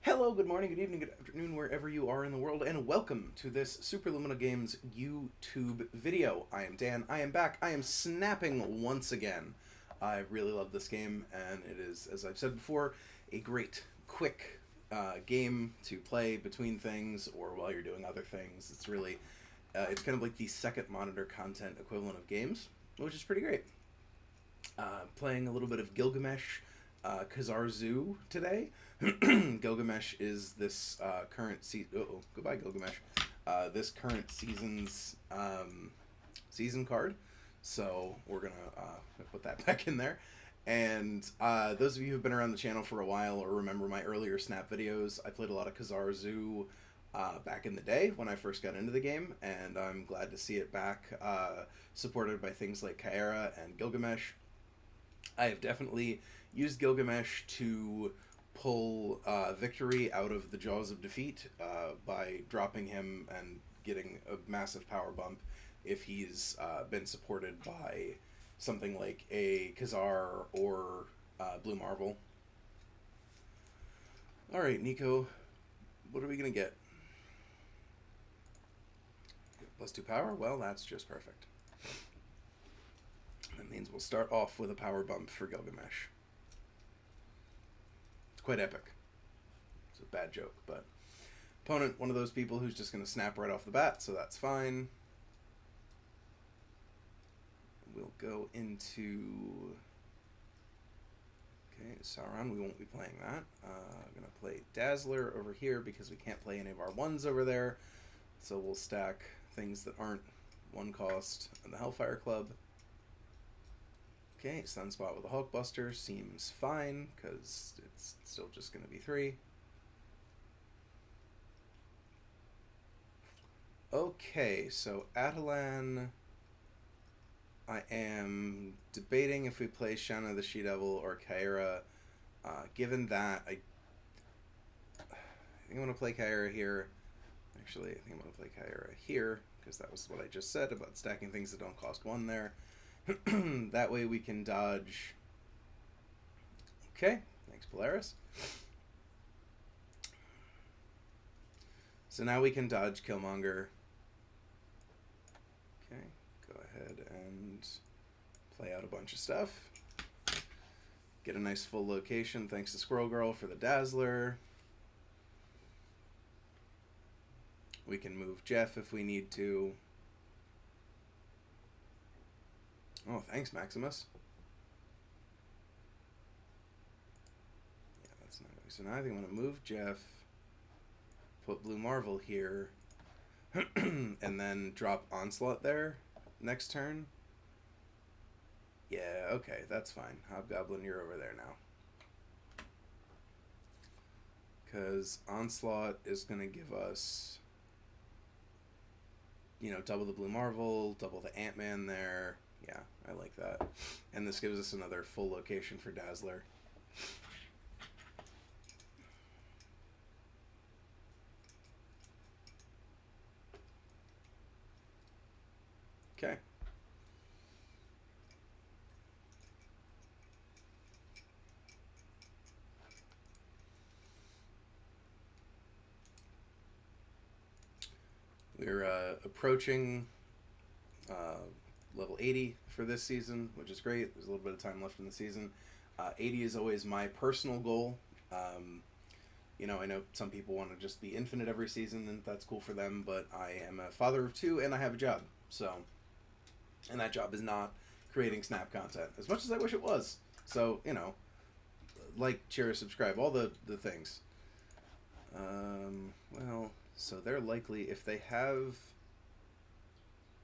Hello, good morning, good evening, good afternoon, wherever you are in the world, and welcome to this Super Lumina Games YouTube video. I am Dan, I am back, I am snapping once again. I really love this game, and it is, as I've said before, a great, quick game to play between things or while you're doing other things. It's really, it's kind of like the second monitor content equivalent of games, which is pretty great. Playing a little bit of Gilgamesh, Khazar Zoo today. Gilgamesh is this current season. Oh, goodbye, Gilgamesh. This current season's season card. So we're gonna put that back in there. And those of you who've been around the channel for a while or remember my earlier Snap videos, I played a lot of Khazar Zoo back in the day when I first got into the game, and I'm glad to see it back, supported by things like Kaera and Gilgamesh. I have definitely used Gilgamesh to pull victory out of the jaws of defeat by dropping him and getting a massive power bump if he's been supported by something like a Khazar or Blue Marvel. Alright, Nico, what are we going to get? +2 power? Well, that's just perfect. That means we'll start off with a power bump for Gilgamesh. It's quite epic. It's a bad joke, but opponent, one of those people who's just going to snap right off the bat, so that's fine. We'll go into... Okay, Sauron, we won't be playing that. I'm going to play Dazzler over here because we can't play any of our ones over there. So we'll stack things that aren't one cost in the Hellfire Club. Okay, Sunspot with a Hulkbuster seems fine, because it's still just going to be 3. Okay, so Atalan, I am debating if we play Shanna the She-Devil or Kaera. Given that, I think I'm going to play Kaera here. Actually, I think I'm going to play Kaera here, because that was what I just said about stacking things that don't cost 1 there. That way we can dodge. Okay, thanks Polaris. So now we can dodge Killmonger. Okay, go ahead and play out a bunch of stuff. Get a nice full location thanks to Squirrel Girl for the Dazzler. We can move Jeff if we need to. Oh, thanks, Maximus. Yeah, that's not good. So now I think I'm going to move Jeff, put Blue Marvel here, and then drop Onslaught there next turn. Yeah, okay, that's fine. Hobgoblin, you're over there now. Because Onslaught is going to give us, you know, double the Blue Marvel, double the Ant-Man there. Yeah, I like that. And this gives us another full location for Dazzler. Okay. We're approaching level 80 for this season, which is great. There's a little bit of time left in the season. 80 is always my personal goal. You know, I know some people want to just be infinite every season, and that's cool for them, but I am a father of 2, and I have a job. So, and that job is not creating Snap content, as much as I wish it was. So, you know, like, share, subscribe, all the things. Well, so they're likely, if they have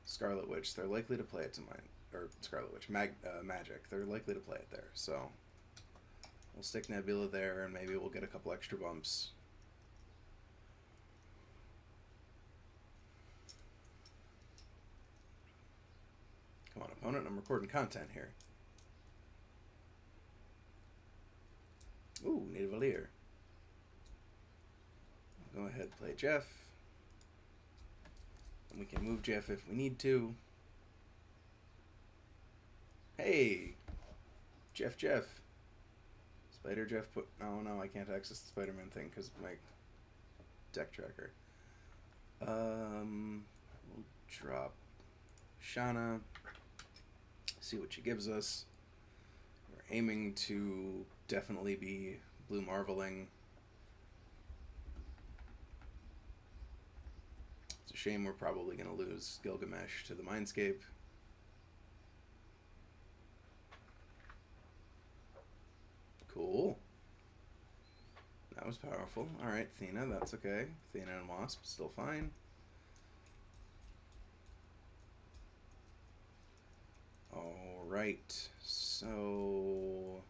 Scarlet Witch, they're likely to play it to mine, or Scarlet Witch, Magic, they're likely to play it there, so we'll stick Nebula there, and maybe we'll get a couple extra bumps. Come on, opponent, I'm recording content here. Ooh, need a Valir. Go ahead, play Jeff. And we can move Jeff if we need to. Hey! Jeff. Later, Jeff put... No, I can't access the Spider-Man thing because of my deck tracker. We'll drop Shauna. See what she gives us. We're aiming to definitely be blue marveling. It's a shame we're probably going to lose Gilgamesh to the Mindscape. Cool. That was powerful. Alright, Thena, that's okay. Thena and Wasp, still fine. Alright, so...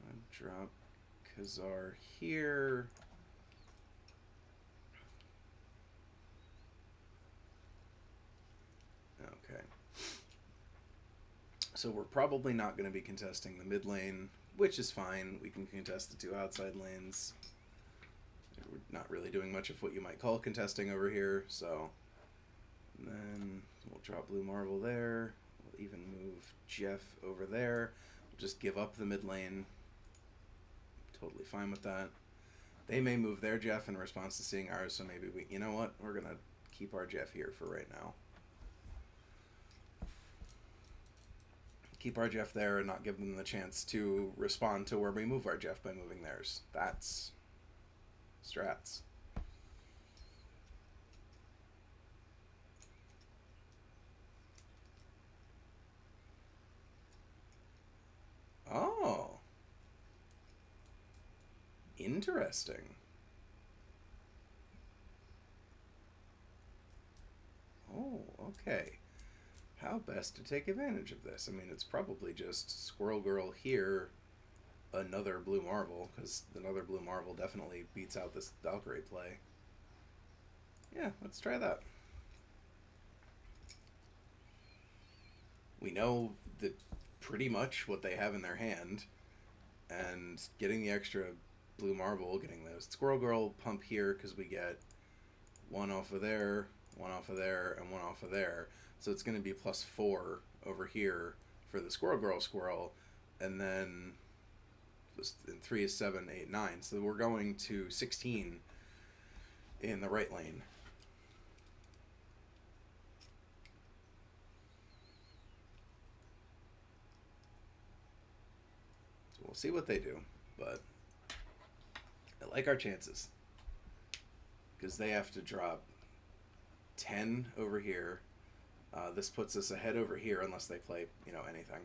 I'll drop Khazar here. Okay. So we're probably not going to be contesting the mid lane, which is fine. We can contest the two outside lanes. We're not really doing much of what you might call contesting over here, so... And then we'll drop Blue Marvel there. We'll even move Jeff over there. We'll just give up the mid lane. Totally fine with that. They may move their Jeff in response to seeing ours, so maybe we... You know what? We're going to keep our Jeff here for right now. Keep our Jeff there and not give them the chance to respond to where we move our Jeff by moving theirs. That's strats. Oh. Interesting. Oh, okay. How best to take advantage of this? I mean, it's probably just Squirrel Girl here, another Blue Marvel, because another Blue Marvel definitely beats out this Valkyrie play. Yeah, let's try that. We know that pretty much what they have in their hand, and getting the extra Blue Marvel, getting the Squirrel Girl pump here, because we get one off of there, one off of there, and one off of there. So it's going to be +4 over here for the Squirrel Girl Squirrel, and then 3 is 7, 8, 9. So we're going to 16 in the right lane. So we'll see what they do, but I like our chances because they have to drop 10 over here. This puts us ahead over here unless they play, anything.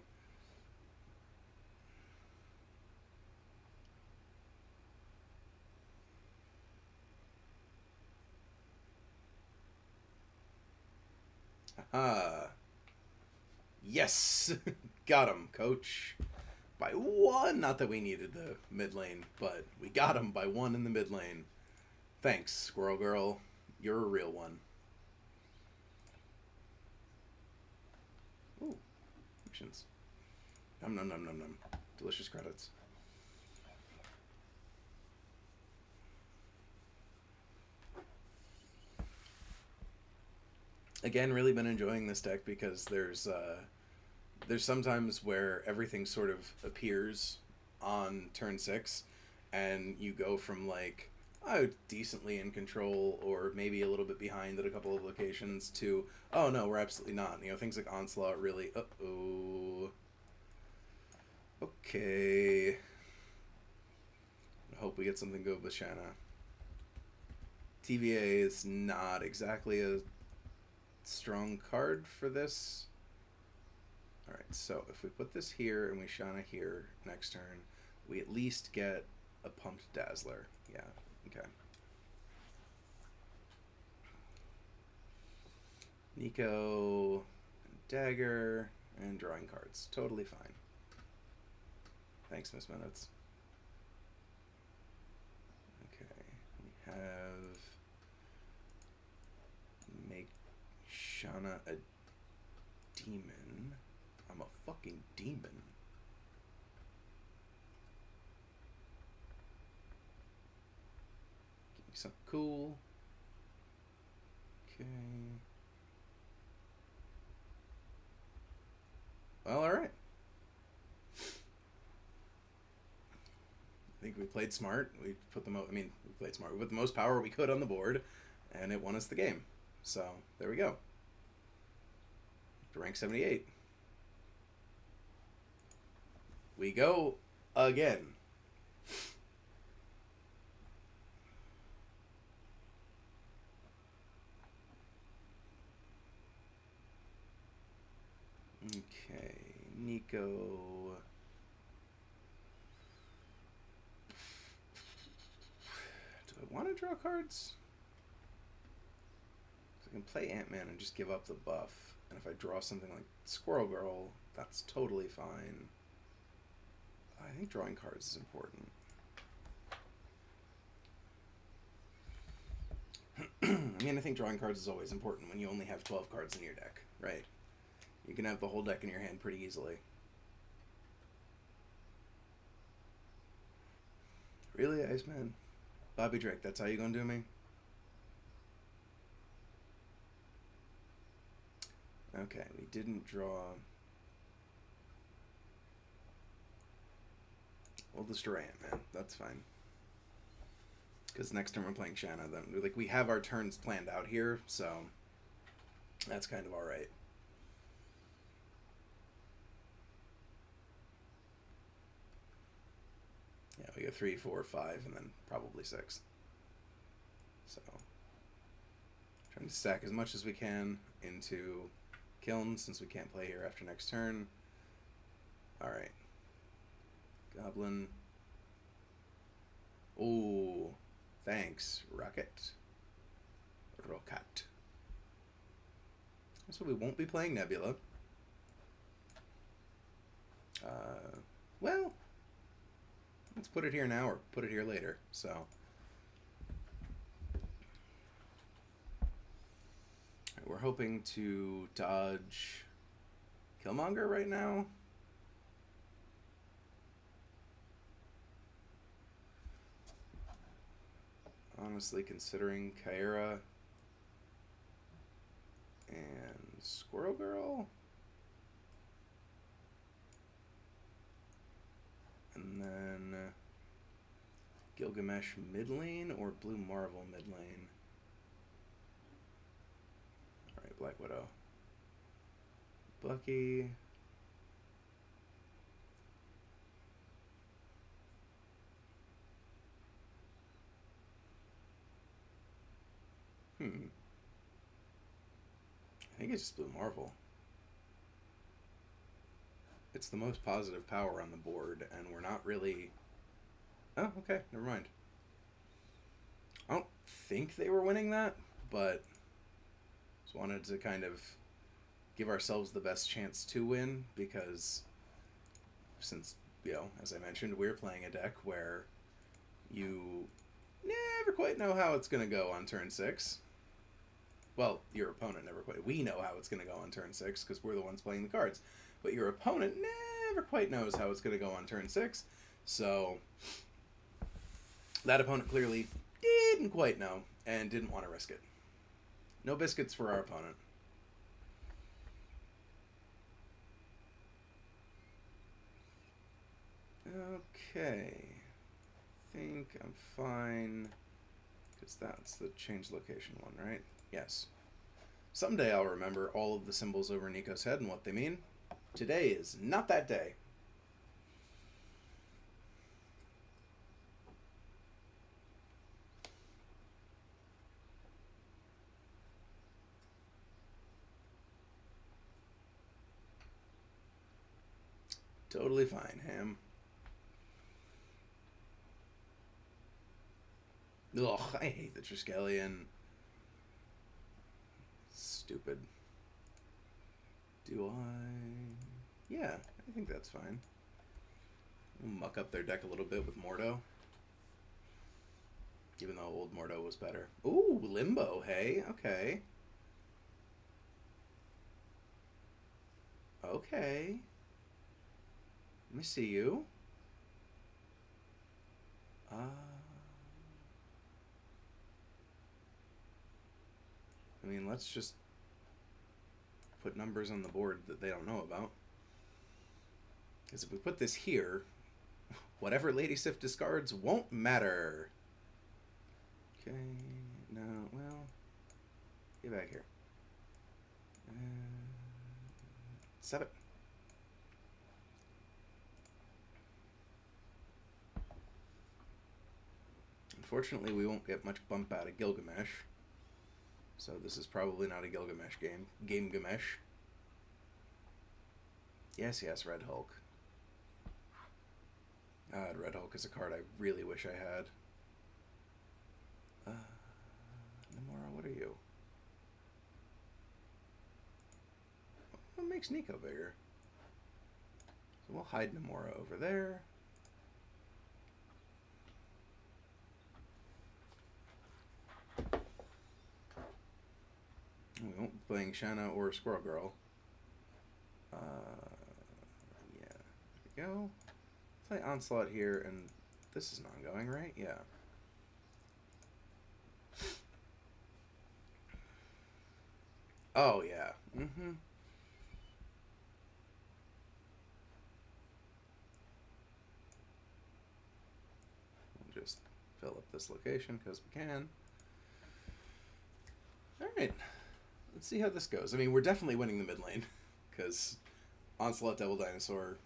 Yes! Got him, coach. By 1! Not that we needed the mid lane, but we got him by 1 in the mid lane. Thanks, Squirrel Girl. You're a real one. Ooh, options. Num num num num num. Delicious credits. Again, really been enjoying this deck because there's sometimes where everything sort of appears on turn 6, and you go from like, oh, decently in control or maybe a little bit behind at a couple of locations to, oh no, we're absolutely not. Things like Onslaught really, uh-oh. Okay. I hope we get something good with Shanna. TVA is not exactly a strong card for this. Alright, so if we put this here and we Shanna here next turn, we at least get a pumped Dazzler. Yeah, okay. Nico, Dagger, and drawing cards. Totally fine. Thanks, Miss Minutes. Okay, we have... Make Shanna a demon. I'm a fucking demon. Give me something cool. Okay. Well, alright. I think we played smart. We put the I mean, we played smart. We put the most power we could on the board, and it won us the game. So there we go. To rank 78. We go again. Okay, Nico. Do I want to draw cards? I can play Ant-Man and just give up the buff. And if I draw something like Squirrel Girl, that's totally fine. I think drawing cards is important. I mean, I think drawing cards is always important when you only have 12 cards in your deck, right? You can have the whole deck in your hand pretty easily. Really, Iceman? Bobby Drake, that's how you gonna do me? Okay, we didn't draw... We'll destroy Ant-Man. That's fine. Because next turn we're playing Shanna. Then, like, we have our turns planned out here, so that's kind of all right. Yeah, we go 3, 4, 5, and then probably 6. So, trying to stack as much as we can into Kiln, since we can't play here after next turn. All right. Goblin. Ooh, thanks, Rocket. Rocket. So we won't be playing Nebula. Well, let's put it here now or put it here later. So, we're hoping to dodge Killmonger right now. Honestly, considering Kyra and Squirrel Girl. And then Gilgamesh mid lane or Blue Marvel mid lane. Alright, Black Widow. Bucky. I think it's just Blue Marvel. It's the most positive power on the board, and we're not really... Oh, okay, never mind. I don't think they were winning that, but just wanted to kind of give ourselves the best chance to win, because since, you know, as I mentioned, we're playing a deck where you never quite know how it's going to go on turn 6. Well, your opponent never quite... We know how it's going to go on turn 6, because we're the ones playing the cards. But your opponent never quite knows how it's going to go on turn 6. So, that opponent clearly didn't quite know, and didn't want to risk it. No biscuits for our opponent. Okay. I think I'm fine. Because that's the change location one, right? Yes. Someday I'll remember all of the symbols over Nico's head and what they mean. Today is not that day. Totally fine, Ham. Ugh, I hate the Triskelion. Stupid. Do I... Yeah, I think that's fine. We'll muck up their deck a little bit with Mordo. Even though old Mordo was better. Ooh, Limbo, hey? Okay. Okay. Let me see you. I mean, let's just put numbers on the board that they don't know about. Because if we put this here, Whatever Lady Sif discards won't matter. Okay, no, well, get back here. Stop it. Unfortunately, we won't get much bump out of Gilgamesh. So this is probably not a Gilgamesh game. Gamegamesh. Yes, yes, Red Hulk. God, Red Hulk is a card I really wish I had. Nomura, what are you? What makes Nico bigger? So we'll hide Nomura over there. We won't be playing Shanna or Squirrel Girl. Yeah, there we go. Play Onslaught here, and this is an ongoing, right? Yeah. Oh, yeah. Mm-hmm. We'll just fill up this location because we can. Alright. Let's see how this goes. I mean, we're definitely winning the mid lane because Onslaught Devil Dinosaur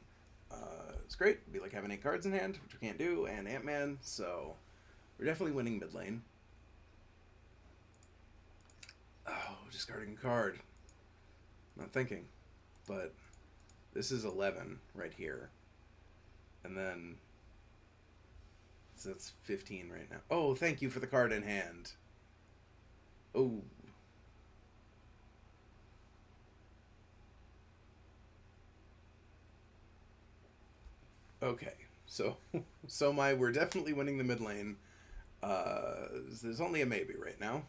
is great. It'd be like having 8 cards in hand, which we can't do, and Ant-Man, so we're definitely winning mid lane. Oh, discarding a card. Not thinking. But this is 11 right here. And then so that's 15 right now. Oh, thank you for the card in hand. Oh. Okay. So we're definitely winning the mid lane. There's only a maybe right now.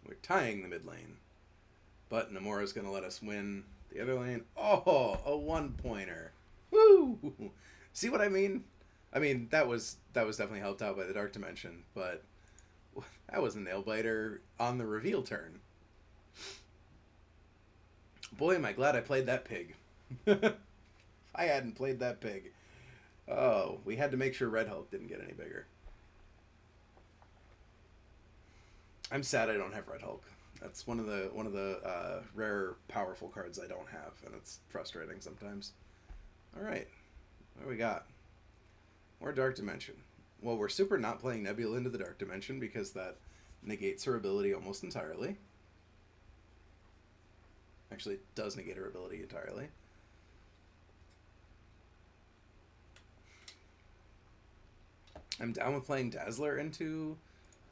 We're tying the mid lane. But Nomura's going to let us win the other lane. Oh, a 1-pointer. Woo! See what I mean? I mean, that was definitely helped out by the Dark Dimension, but that was a nail-biter on the reveal turn. Boy, am I glad I played that pig. I hadn't played that pig. Oh, we had to make sure Red Hulk didn't get any bigger. I'm sad I don't have Red Hulk. That's one of the rare, powerful cards I don't have, and it's frustrating sometimes. All right, what do we got? More Dark Dimension. Well, we're super not playing Nebula into the Dark Dimension because that negates her ability almost entirely. Actually, it does negate her ability entirely. I'm down with playing Dazzler into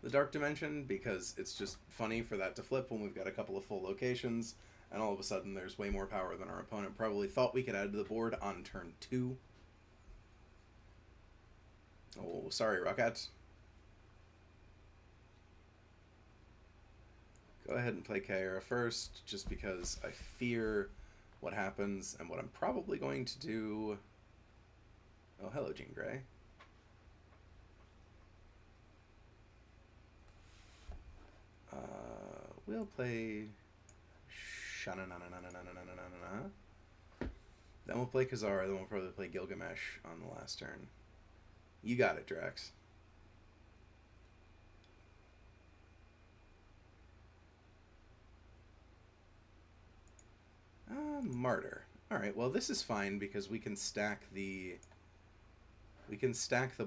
the Dark Dimension because it's just funny for that to flip when we've got a couple of full locations and all of a sudden there's way more power than our opponent probably thought we could add to the board on turn 2. Oh, sorry, Rocket. Go ahead and play Kaira first, just because I fear what happens and what I'm probably going to do. Oh, hello, Jean Grey. We'll play Sha-na-na-na-na-na-na-na-na-na. Then we'll play Kazara, then we'll probably play Gilgamesh on the last turn. You got it, Drax. Martyr. Alright, well this is fine because we can stack the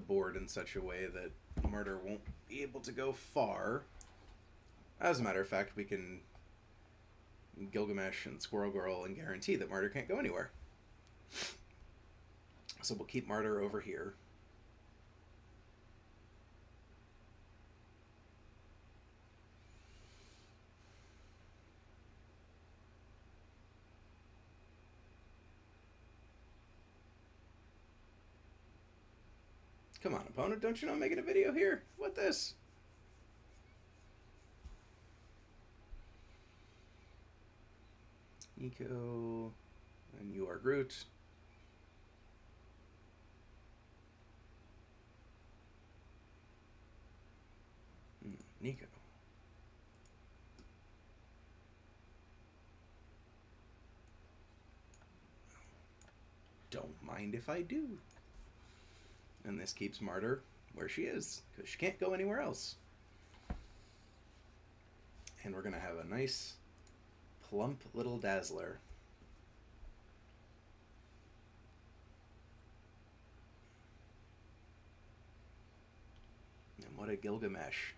board in such a way that Martyr won't be able to go far. As a matter of fact, we can Gilgamesh and Squirrel Girl and guarantee that Martyr can't go anywhere. So we'll keep Martyr over here. Come on, opponent, don't you know I'm making a video here? What this? Nico, and you are Groot. Nico. don't mind if I do. And this keeps Martyr where she is, because she can't go anywhere else. And we're going to have a nice, plump little Dazzler. And what a Gilgamesh.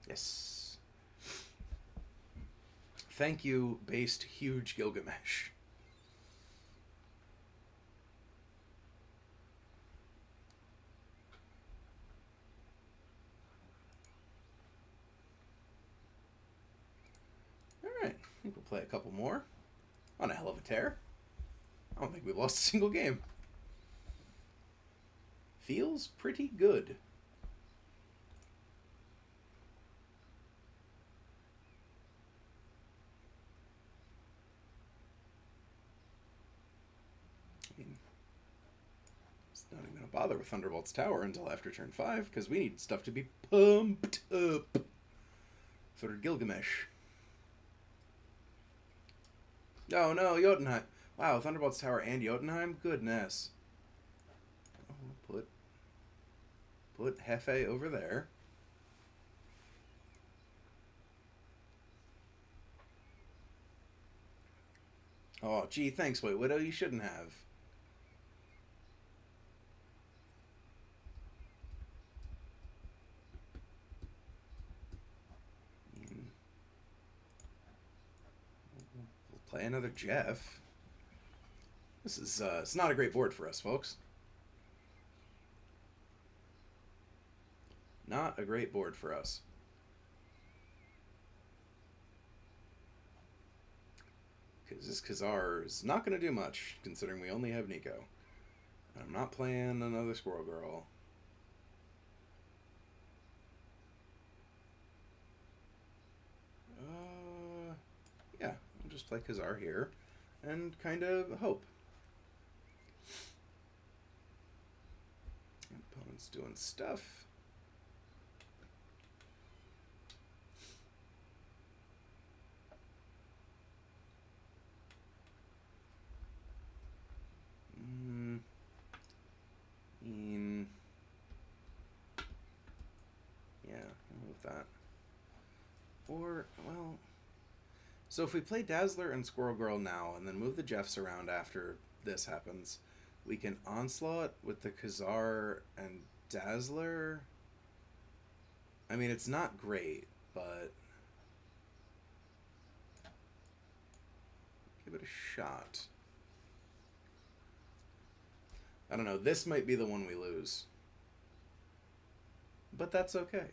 Yes. Thank you, based huge Gilgamesh. Alright, I think we'll play a couple more. On a hell of a tear. I don't think we've lost a single game. Feels pretty good. I mean, it's not even going to bother with Thunderbolt's Tower until after turn 5, because we need stuff to be pumped up. So did Gilgamesh. Oh no, Jotunheim. Wow, Thunderbolt's Tower and Jotunheim? Goodness. Oh, put Hefe over there. Oh, gee, thanks, White Widow. You shouldn't have. We'll play another Jeff. This is, it's not a great board for us, folks. Not a great board for us. Because this Khazar is not going to do much, considering we only have Nico. And I'm not playing another Squirrel Girl. Yeah, I'll just play Khazar here and kind of hope. Opponent's doing stuff. Yeah, I'll move that. Or, well... So if we play Dazzler and Squirrel Girl now, and then move the Jeffs around after this happens, we can Onslaught with the Khazar and Dazzler. I mean, it's not great, but... give it a shot. I don't know, this might be the one we lose. But that's okay.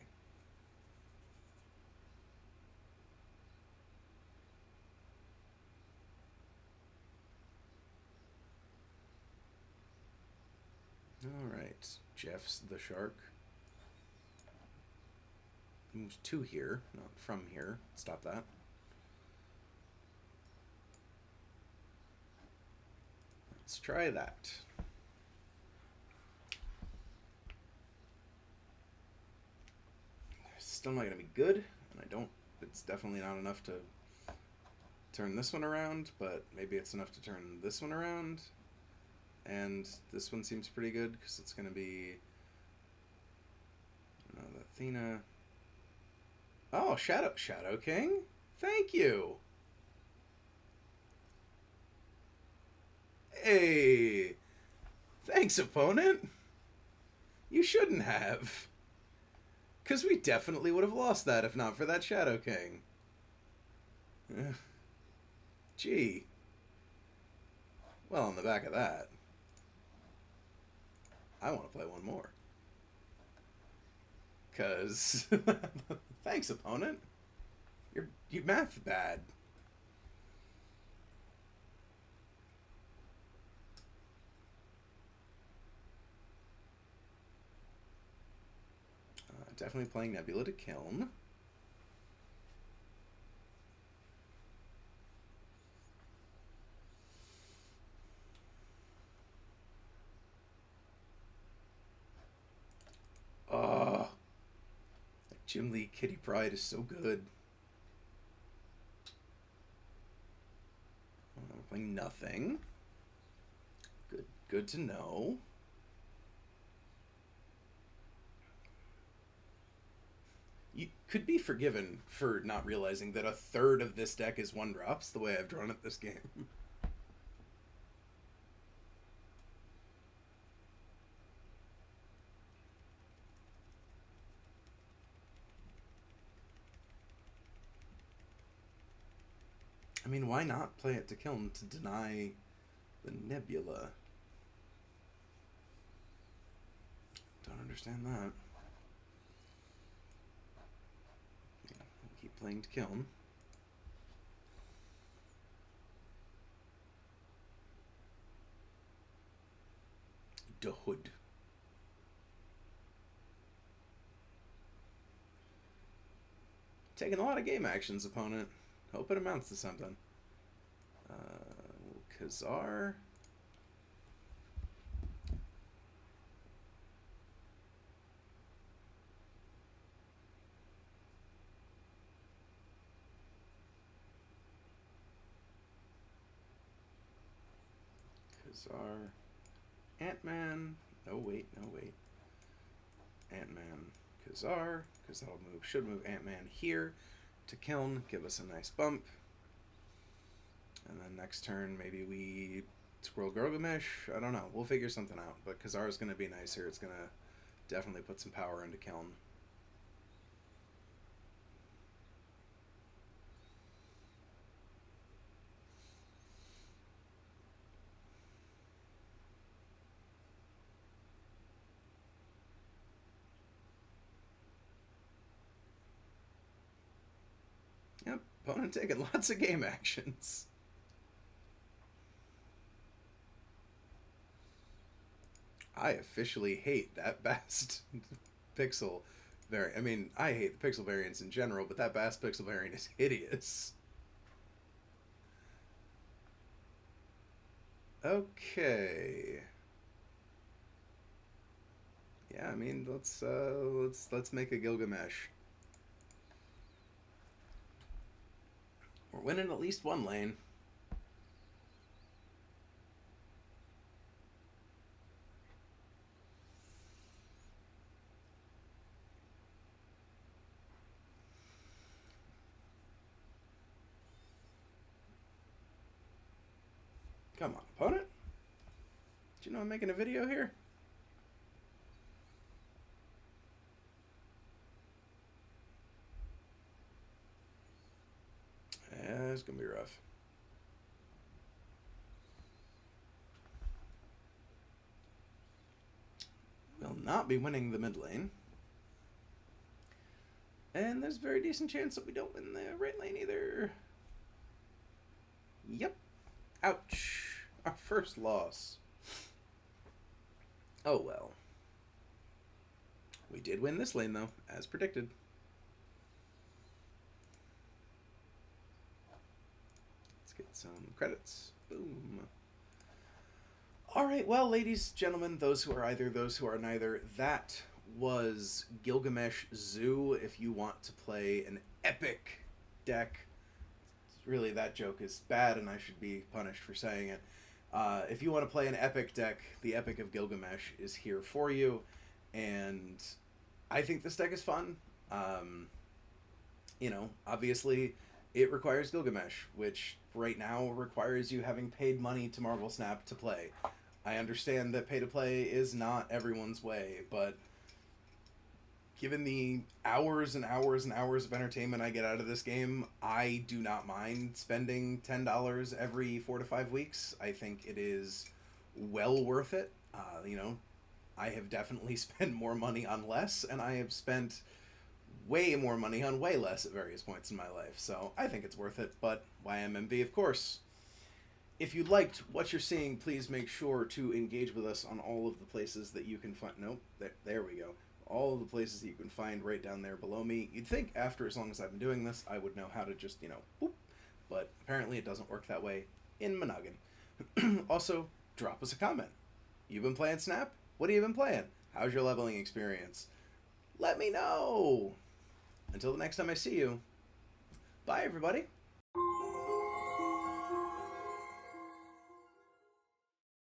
Alright, Jeff's the shark. Moves to here, not from here. Stop that. Let's try that. Still not going to be good, and I don't... it's definitely not enough to turn this one around, but maybe it's enough to turn this one around. And this one seems pretty good, because it's going to be... the Athena... Oh, Shadow King? Thank you! Hey! Thanks, opponent! You shouldn't have. Because we definitely would have lost that if not for that Shadow King. Gee. Well, on the back of that, I want to play one more. Because... thanks, opponent. You math bad. Definitely playing Nebula to Kiln. Jim Lee Kitty Pryde is so good. I'm playing nothing. Good to know. You could be forgiven for not realizing that a third of this deck is 1-drops, the way I've drawn it this game. I mean, why not play it to kill him to deny the Nebula? Don't understand that. Yeah, we'll keep playing to kill him. The Hood. Taking a lot of game actions, opponent. Hope it amounts to something. Khazar. Khazar. Ant-Man. No, wait. Ant-Man. Khazar. Because that'll move. Should move Ant-Man here to Kiln. Give us a nice bump. And then next turn, maybe we scroll Gilgamesh. I don't know. We'll figure something out. But Khazar is going to be nicer. It's going to definitely put some power into Kiln. Yep, opponent taking lots of game actions. I officially hate that Bast pixel variant. I mean, I hate the pixel variants in general, but that Bast pixel variant is hideous. Okay. Yeah, I mean, let's make a Gilgamesh. We're winning at least one lane. Come on, opponent. Do you know I'm making a video here? Yeah, it's gonna be rough. We'll not be winning the mid lane. And there's a very decent chance that we don't win the right lane either. Yep. Ouch. Our first loss. Oh well. We did win this lane though, as predicted. Let's get some credits. Boom. Alright, well, ladies, gentlemen, those who are either, those who are neither, that was Gilgamesh Zoo. If you want to play an epic deck, really that joke is bad and I should be punished for saying it. If you want to play an epic deck, the Epic of Gilgamesh is here for you, and I think this deck is fun. You know, obviously it requires Gilgamesh, which right now requires you having paid money to Marvel Snap to play. I understand that pay to play is not everyone's way, but given the hours and hours and hours of entertainment I get out of this game, I do not mind spending $10 every 4 to 5 weeks. I think it is well worth it. You know, I have definitely spent more money on less, and I have spent way more money on way less at various points in my life. So I think it's worth it, but YMMV, of course. If you liked what you're seeing, please make sure to engage with us on all of the places that you can find. Nope, there we go. All of the places that you can find right down there below me. You'd think after as long as I've been doing this, I would know how to just, you know, boop. But apparently it doesn't work that way in my noggin. Also, drop us a comment. You've been playing Snap? What have you been playing? How's your leveling experience? Let me know! Until the next time I see you, bye everybody.